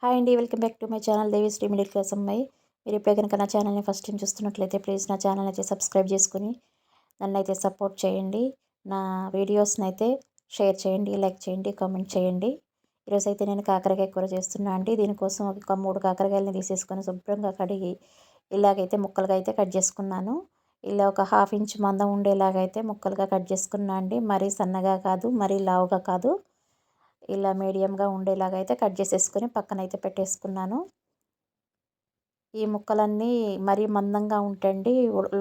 Hi అండి. Welcome back to my channel Devishri middle class అమ్మాయి. మీరు ఇప్పుడే కనుక నా ఛానల్ని ఫస్ట్ టైం చూస్తున్నట్లయితే ప్లీజ్ నా ఛానల్ అయితే సబ్స్క్రైబ్ చేసుకుని నన్నైతే సపోర్ట్ చేయండి. నా వీడియోస్ని అయితే షేర్ చేయండి, లైక్ చేయండి, కామెంట్ చేయండి. ఈరోజైతే నేను కాకరకాయ కూర చేస్తున్నా అండి. దీనికోసం ఒక 3 కాకరకాయలని తీసేసుకొని శుభ్రంగా కడిగి ఇలాగైతే ముక్కలుగా అయితే కట్ చేసుకున్నాను. ఇలా ఒక హాఫ్ ఇంచ్ మందం ఉండేలాగైతే ముక్కలుగా కట్ చేసుకున్నా అండి. మరీ సన్నగా కాదు, మరీ లావుగా కాదు, ఇలా మీడియంగా ఉండేలాగా అయితే కట్ చేసేసుకొని పక్కనైతే పెట్టేసుకున్నాను. ఈ ముక్కలన్నీ మరీ మందంగా ఉంటాయండి,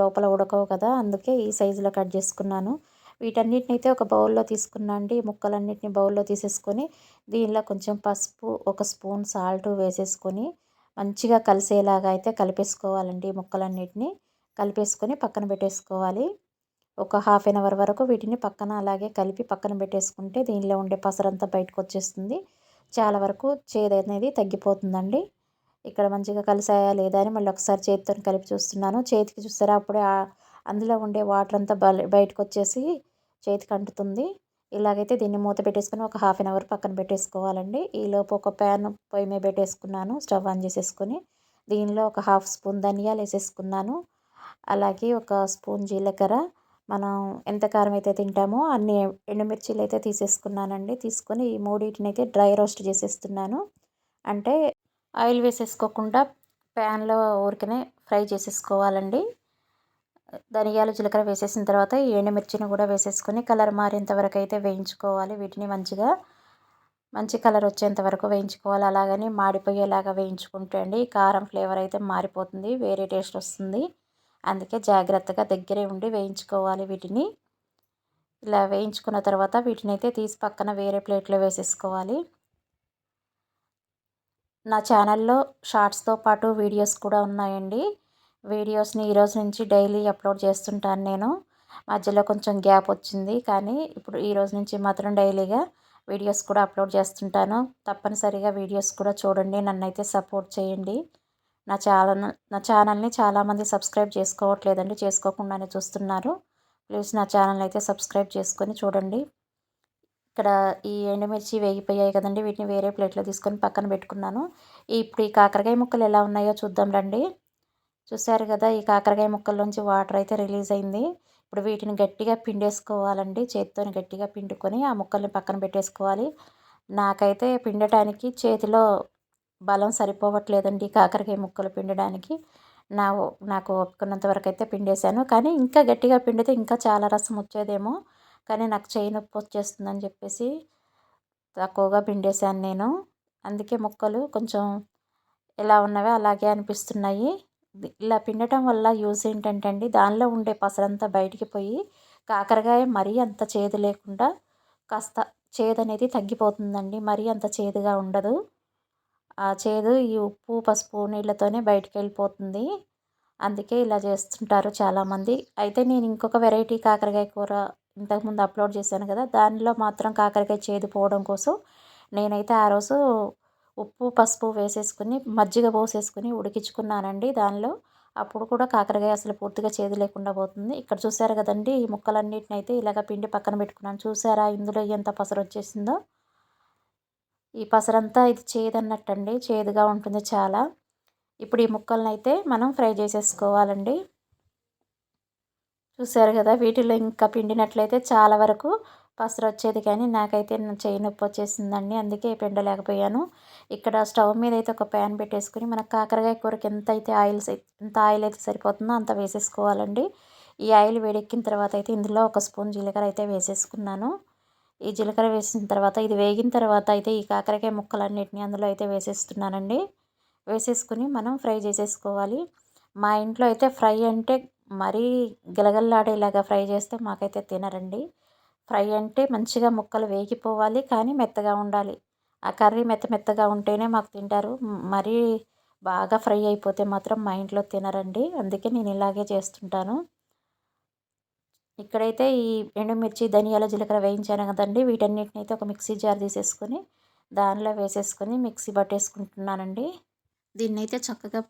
లోపల ఉడకవు కదా, అందుకే ఈ సైజులో కట్ చేసుకున్నాను. వీటన్నిటిని అయితే ఒక బౌల్లో తీసుకున్నా అండి. ఈ ముక్కలన్నిటిని బౌల్లో తీసేసుకొని దీనిలో కొంచెం పసుపు, ఒక స్పూన్ సాల్ట్ వేసేసుకొని మంచిగా కలిసేలాగా అయితే కలిపేసుకోవాలండి. ఈ ముక్కలన్నిటిని కలిపేసుకొని పక్కన పెట్టేసుకోవాలి. ఒక హాఫ్ ఎన్ అవర్ వరకు వీటిని పక్కన అలాగే కలిపి పక్కన పెట్టేసుకుంటే దీనిలో ఉండే పసరంతా బయటకు వచ్చేస్తుంది. చాలా వరకు చేదు అనేది తగ్గిపోతుందండి. ఇక్కడ మంచిగా కలిసాయా లేదా అని మళ్ళీ ఒకసారి చేతితో కలిపి చూస్తున్నాను. చేతికి చూస్తారా అప్పుడే అందులో ఉండే వాటర్ అంతా బయటకు వచ్చేసి చేతికి అంటుతుంది. ఇలాగైతే దీన్ని మూత పెట్టేసుకొని ఒక హాఫ్ ఎన్ అవర్ పక్కన పెట్టేసుకోవాలండి. ఈలోపు ఒక ప్యాన్ పొయ్యి మీద పెట్టేసుకున్నాను. స్టవ్ ఆన్ చేసేసుకొని దీనిలో ఒక హాఫ్ స్పూన్ ధనియాలు వేసేసుకున్నాను. అలాగే ఒక స్పూన్ జీలకర్ర, మనం ఎంత కారం అయితే తింటామో అన్ని ఎండుమిర్చీలు అయితే తీసేసుకున్నానండి. తీసుకొని ఈ మూడింటిని అయితే డ్రై రోస్ట్ చేసేస్తున్నాను. అంటే ఆయిల్ వేసేసుకోకుండా ప్యాన్లో ఊరికనే ఫ్రై చేసేసుకోవాలండి. ధనియాలు, జీలకర్ర వేసేసిన తర్వాత ఈ ఎండుమిర్చిని కూడా వేసేసుకొని కలర్ మారేంత వరకు అయితే వేయించుకోవాలి. వీటిని మంచి కలర్ వచ్చేంత వరకు వేయించుకోవాలి. అలాగని మాడిపోయేలాగా వేయించుకుంటే అండి కారం ఫ్లేవర్ అయితే మారిపోతుంది, వేరే టేస్ట్ వస్తుంది. అందుకే జాగ్రత్తగా దగ్గరే ఉండి వేయించుకోవాలి వీటిని. ఇలా వేయించుకున్న తర్వాత వీటిని అయితే తీసి పక్కన వేరే ప్లేట్లో వేసేసుకోవాలి. నా ఛానల్లో షార్ట్స్తో పాటు వీడియోస్ కూడా ఉన్నాయండి. వీడియోస్ని ఈరోజు నుంచి డైలీ అప్లోడ్ చేస్తుంటాను నేను. మధ్యలో కొంచెం గ్యాప్ వచ్చింది, కానీ ఇప్పుడు ఈరోజు నుంచి మాత్రం డైలీగా వీడియోస్ కూడా అప్లోడ్ చేస్తుంటాను. తప్పనిసరిగా వీడియోస్ కూడా చూడండి, నన్నైతే సపోర్ట్ చేయండి. నా ఛానల్ని చాలామంది సబ్స్క్రైబ్ చేసుకోవట్లేదండి, చేసుకోకుండానే చూస్తున్నారు. ప్లీజ్ నా ఛానల్ అయితే సబ్స్క్రైబ్ చేసుకొని చూడండి. ఇక్కడ ఈ ఎండుమిర్చి వేగిపోయాయి కదండి, వీటిని వేరే ప్లేట్లో తీసుకొని పక్కన పెట్టుకున్నాను. ఇప్పుడు ఈ కాకరకాయ ముక్కలు ఎలా ఉన్నాయో చూద్దాం రండి. చూసారు కదా, ఈ కాకరకాయ ముక్కల్లోంచి వాటర్ అయితే రిలీజ్ అయింది. ఇప్పుడు వీటిని గట్టిగా పిండేసుకోవాలండి. చేతితో గట్టిగా పిండుకొని ఆ ముక్కల్ని పక్కన పెట్టేసుకోవాలి. నాకైతే పిండటానికి చేతిలో బలం సరిపోవట్లేదండి కాకరకాయ ముక్కలు పిండడానికి. నా నాకు ఒప్పుకున్నంత వరకు అయితే పిండేశాను, కానీ ఇంకా గట్టిగా పిండితే ఇంకా చాలా రసం వచ్చేదేమో, కానీ నాకు చేయి నొప్పి వచ్చేస్తుందని చెప్పేసి తక్కువగా పిండేశాను నేను. అందుకే ముక్కలు కొంచెం ఎలా ఉన్నవో అలాగే అనిపిస్తున్నాయి. ఇలా పిండటం వల్ల యూజ్ ఏంటంటే అండి, దానిలో ఉండే పసరంతా బయటికి పోయి కాకరకాయ మరీ అంత చేదు లేకుండా కాస్త చేదు అనేది తగ్గిపోతుందండి. మరీ అంత చేదుగా ఉండదు. ఆ చేదు ఈ ఉప్పు, పసుపు నీళ్ళతోనే బయటికి వెళ్ళిపోతుంది. అందుకే ఇలా చేస్తుంటారు చాలామంది. అయితే నేను ఇంకొక వెరైటీ కాకరకాయ కూర ఇంతకుముందు అప్లోడ్ చేశాను కదా, దానిలో మాత్రం కాకరకాయ చేదు పోవడం కోసం నేనైతే ఆ రోజు ఉప్పు, పసుపు వేసేసుకుని మజ్జిగ పోసేసుకుని ఉడికించుకున్నానండి దానిలో. అప్పుడు కూడా కాకరకాయ అసలు పూర్తిగా చేదు లేకుండా పోతుంది. ఇక్కడ చూసారు కదండి, ఈ ముక్కలన్నిటిని అయితే ఇలాగ పిండి పక్కన పెట్టుకున్నాను. చూసారా ఇందులో ఎంత పసరు వచ్చేసిందో. ఈ పసరంతా ఇది చేదన్నట్టండి, చేదుగా ఉంటుంది చాలా. ఇప్పుడు ఈ ముక్కలను అయితే మనం ఫ్రై చేసేసుకోవాలండి. చూసారు కదా, వీటిలో ఇంకా పిండినట్లయితే చాలా వరకు పసరు వచ్చేది, కానీ నాకైతే చేయి నొప్పి వచ్చేసిందండి, అందుకే పిండలేకపోయాను. ఇక్కడ స్టవ్ మీద అయితే ఒక ప్యాన్ పెట్టేసుకుని మనకు కాకరకాయ కూరకి ఎంత ఆయిల్ అయితే సరిపోతుందో అంత వేసేసుకోవాలండి. ఈ ఆయిల్ వేడెక్కిన తర్వాత అయితే ఇందులో ఒక స్పూన్ జీలకర్ర అయితే వేసేసుకున్నాను. ఈ జీలకర్ర వేసిన తర్వాత ఇది వేగిన తర్వాత అయితే ఈ కాకరకాయ ముక్కలన్నిటిని అందులో అయితే వేసేస్తున్నానండి. వేసేసుకుని మనం ఫ్రై చేసేసుకోవాలి. మా ఇంట్లో అయితే ఫ్రై అంటే మరీ గిలగల్లాడేలాగా ఫ్రై చేస్తే మాకైతే తినరండి. ఫ్రై అంటే మంచిగా ముక్కలు వేగిపోవాలి, కానీ మెత్తగా ఉండాలి. ఆ కర్రీ మెత్తగా ఉంటేనే మాకు తింటారు. మరీ బాగా ఫ్రై అయిపోతే మాత్రం మా ఇంట్లో తినరండి. అందుకే నేను ఇలాగే చేస్తుంటాను. ఇక్కడైతే ఈ ఎండుమిర్చి, ధనియాలు, జీలకర్ర వేయించాను కదండి, వీటన్నిటిని అయితే ఒక మిక్సీ జార్ తీసేసుకొని దానిలో వేసేసుకొని మిక్సీ పట్టేసుకుంటున్నానండి. దీన్నైతే చక్కగా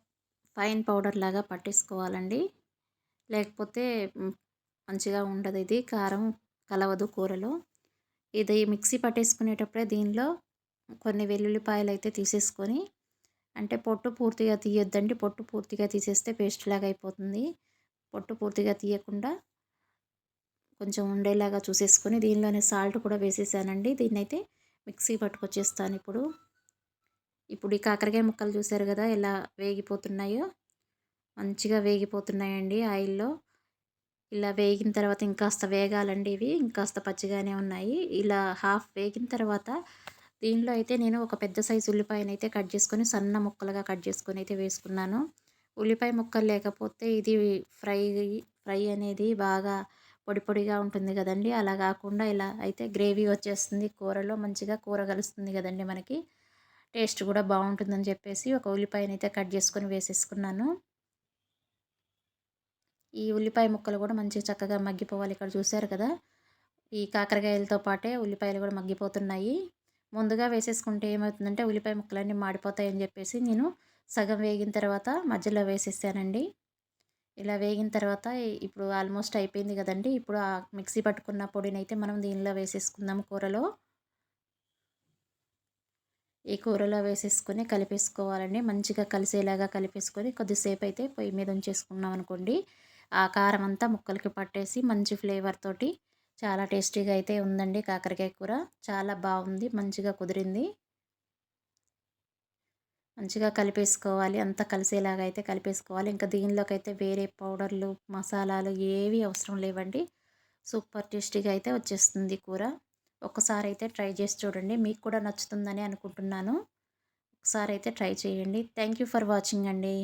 ఫైన్ పౌడర్ లాగా పట్టేసుకోవాలండి. లేకపోతే మంచిగా ఉండదు, ఇది కారం కలవదు కూరలో. ఇది మిక్సీ పట్టేసుకునేటప్పుడే దీనిలో కొన్ని వెల్లుల్లిపాయలు అయితే తీసేసుకొని అంటే పొట్టు పూర్తిగా తీయొద్దండి. పొట్టు పూర్తిగా తీసేస్తే పేస్ట్ లాగా అయిపోతుంది. పొట్టు పూర్తిగా తీయకుండా కొంచెం ఉండేలాగా చూసేసుకొని దీనిలోనే సాల్ట్ కూడా వేసేసానండి. దీన్నైతే మిక్సీ పట్టుకొచ్చేస్తాను ఇప్పుడు. ఇప్పుడు ఈ కాకరకాయ ముక్కలు చూసారు కదా ఎలా వేగిపోతున్నాయో. మంచిగా వేగిపోతున్నాయండి ఆయిల్‌లో. ఇలా వేగిన తర్వాత ఇంకాస్త వేగాలండి ఇవి. ఇంకాస్త పచ్చిగానే ఉన్నాయి. ఇలా హాఫ్ వేగిన తర్వాత దీనిలో అయితే నేను ఒక పెద్ద సైజు ఉల్లిపాయనైతే కట్ చేసుకొని సన్న ముక్కలుగా కట్ చేసుకొని అయితే వేసుకున్నాను. ఉల్లిపాయ ముక్కలు లేకపోతే ఇది ఫ్రై ఫ్రై అనేది బాగా పొడి పొడిగా ఉంటుంది కదండీ! అలా కాకుండా ఇలా అయితే గ్రేవీ వచ్చేస్తుంది కూరలో. మంచిగా కూర కలుస్తుంది కదండీ మనకి. టేస్ట్ కూడా బావుంటుందని చెప్పేసి ఒక ఉల్లిపాయనైతే కట్ చేసుకొని వేసేసుకున్నాను. ఈ ఉల్లిపాయ ముక్కలు కూడా మంచిగా చక్కగా మగ్గిపోవాలి. ఇక్కడ చూసారు కదా! ఈ కాకరకాయలతో పాటే ఉల్లిపాయలు కూడా మగ్గిపోతున్నాయి. ముందుగా వేసేసుకుంటే ఏమవుతుందంటే ఉల్లిపాయ ముక్కలన్నీ మాడిపోతాయని చెప్పేసి నేను సగం వేగిన తర్వాత మధ్యలో వేసేసానండి. ఇలా వేగిన తర్వాత ఇప్పుడు ఆల్మోస్ట్ అయిపోయింది కదండీ! ఇప్పుడు ఆ మిక్సీ పట్టుకున్న పొడినైతే మనం దీనిలో వేసేసుకుందాం కూరలో. ఈ కూరలో వేసేసుకొని కలిపేసుకోవాలండి. మంచిగా కలిసేలాగా కలిపేసుకొని కొద్దిసేపు అయితే పొయ్యి మీద ఉంచేసుకున్నాం అనుకోండి. ఆ కారం అంతా ముక్కలకి పట్టేసి మంచి ఫ్లేవర్ తోటి చాలా టేస్టీగా అయితే ఉందండి కాకరకాయ కూర. చాలా బాగుంది. మంచిగా కుదిరింది. మంచిగా కలిపేసుకోవాలి. అంతా కలిసేలాగా అయితే కలిపేసుకోవాలి. ఇంకా దీనిలోకైతే వేరే పౌడర్లు, మసాలాలు ఏవి అవసరం లేవండి. సూపర్ టేస్టీగా అయితే వచ్చేస్తుంది కూర. ఒక్కసారి అయితే ట్రై చేసి చూడండి. మీకు కూడా నచ్చుతుందని అనుకుంటున్నాను. ఒకసారి అయితే ట్రై చేయండి. థ్యాంక్ యూ ఫర్ వాచింగ్ అండి.